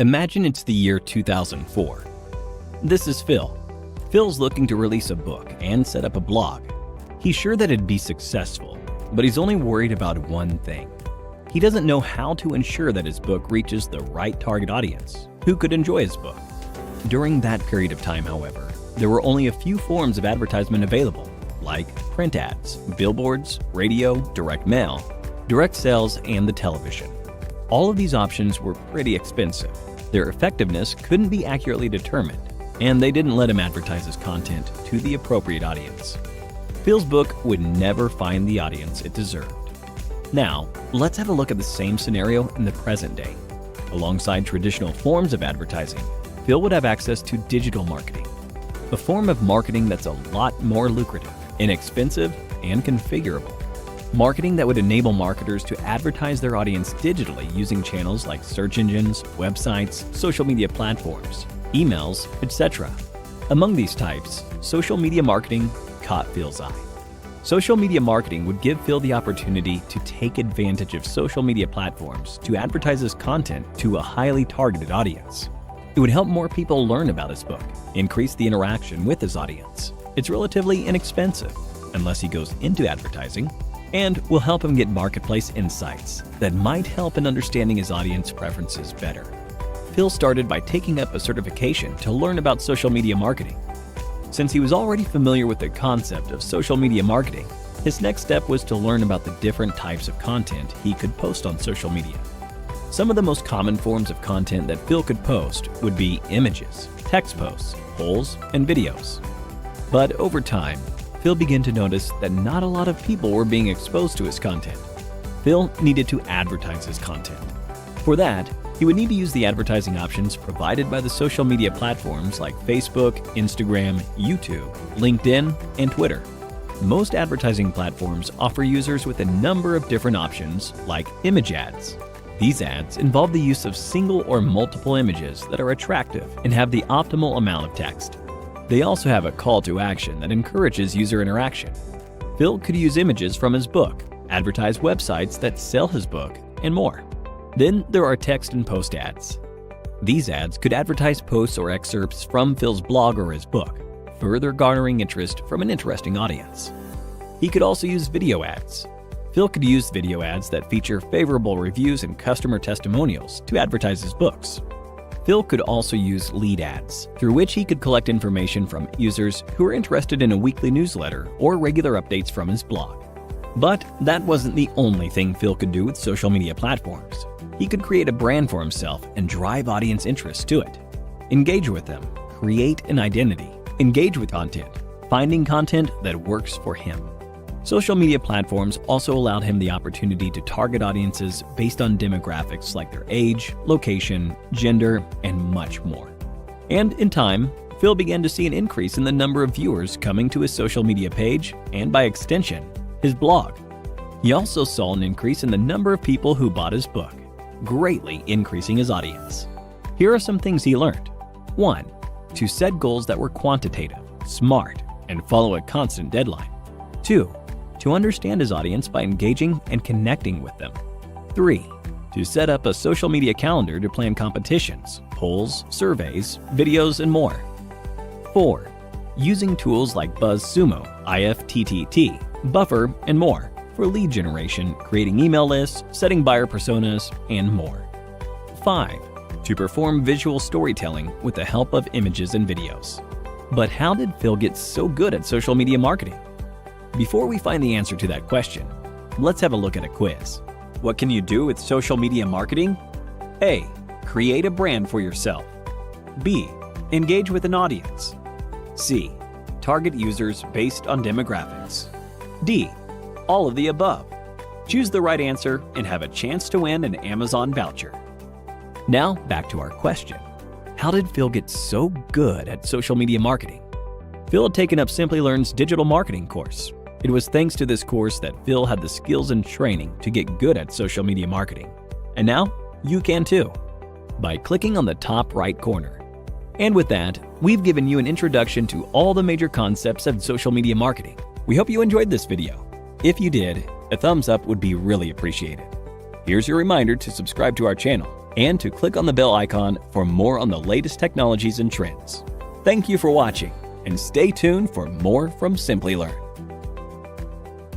Imagine it's the year 2004. This is Phil. Phil's looking to release a book and set up a blog. He's sure that it'd be successful, but he's only worried about one thing. He doesn't know how to ensure that his book reaches the right target audience who could enjoy his book. During that period of time, however, there were only a few forms of advertisement available, like print ads, billboards, radio, direct mail, direct sales, and the television. All of these options were pretty expensive. Their effectiveness couldn't be accurately determined, and they didn't let him advertise his content to the appropriate audience. Phil's book would never find the audience it deserved. Now, let's have a look at the same scenario in the present day. Alongside traditional forms of advertising, Phil would have access to digital marketing, a form of marketing that's a lot more lucrative, inexpensive, and configurable. Marketing that would enable marketers to advertise their audience digitally using channels like search engines, websites, social media platforms, emails, etc. Among these types, social media marketing caught Phil's eye. Social media marketing would give Phil the opportunity to take advantage of social media platforms to advertise his content to a highly targeted audience. It would help more people learn about his book, increase the interaction with his audience. It's relatively inexpensive, unless he goes into advertising, and will help him get marketplace insights that might help in understanding his audience preferences better. Phil started by taking up a certification to learn about social media marketing. Since he was already familiar with the concept of social media marketing, his next step was to learn about the different types of content he could post on social media. Some of the most common forms of content that Phil could post would be images, text posts, polls, and videos. But over time, Phil began to notice that not a lot of people were being exposed to his content. Phil needed to advertise his content. For that, he would need to use the advertising options provided by the social media platforms like Facebook, Instagram, YouTube, LinkedIn, and Twitter. Most advertising platforms offer users with a number of different options like image ads. These ads involve the use of single or multiple images that are attractive and have the optimal amount of text. They also have a call to action that encourages user interaction. Phil could use images from his book, advertise websites that sell his book, and more. Then there are text and post ads. These ads could advertise posts or excerpts from Phil's blog or his book, further garnering interest from an interesting audience. He could also use video ads. Phil could use video ads that feature favorable reviews and customer testimonials to advertise his books. Phil could also use lead ads, through which he could collect information from users who are interested in a weekly newsletter or regular updates from his blog. But that wasn't the only thing Phil could do with social media platforms. He could create a brand for himself and drive audience interest to it. Engage with them, create an identity, engage with content, finding content that works for him. Social media platforms also allowed him the opportunity to target audiences based on demographics like their age, location, gender, and much more. And in time, Phil began to see an increase in the number of viewers coming to his social media page and, by extension, his blog. He also saw an increase in the number of people who bought his book, greatly increasing his audience. Here are some things he learned. 1. To set goals that were quantitative, smart, and follow a constant deadline. 2. To understand his audience by engaging and connecting with them. 3. To set up a social media calendar to plan competitions, polls, surveys, videos, and more. 4. Using tools like BuzzSumo, Pvt.Ltd, Buffer, and more for lead generation, creating email lists, setting buyer personas, and more. 5. To perform visual storytelling with the help of images and videos. But how did Phil get so good at social media marketing? Before we find the answer to that question, let's have a look at a quiz. What can you do with social media marketing? A. Create a brand for yourself. B. Engage with an audience. C. Target users based on demographics. D. All of the above. Choose the right answer and have a chance to win an Amazon voucher. Now back to our question. How did Phil get so good at social media marketing? Phil had taken up Simply Learn's digital marketing course. It was thanks to this course that Phil had the skills and training to get good at social media marketing. And now, you can too, by clicking on the top right corner. And with that, we've given you an introduction to all the major concepts of social media marketing. We hope you enjoyed this video. If you did, a thumbs up would be really appreciated. Here's your reminder to subscribe to our channel and to click on the bell icon for more on the latest technologies and trends. Thank you for watching, and stay tuned for more from Simply Learn.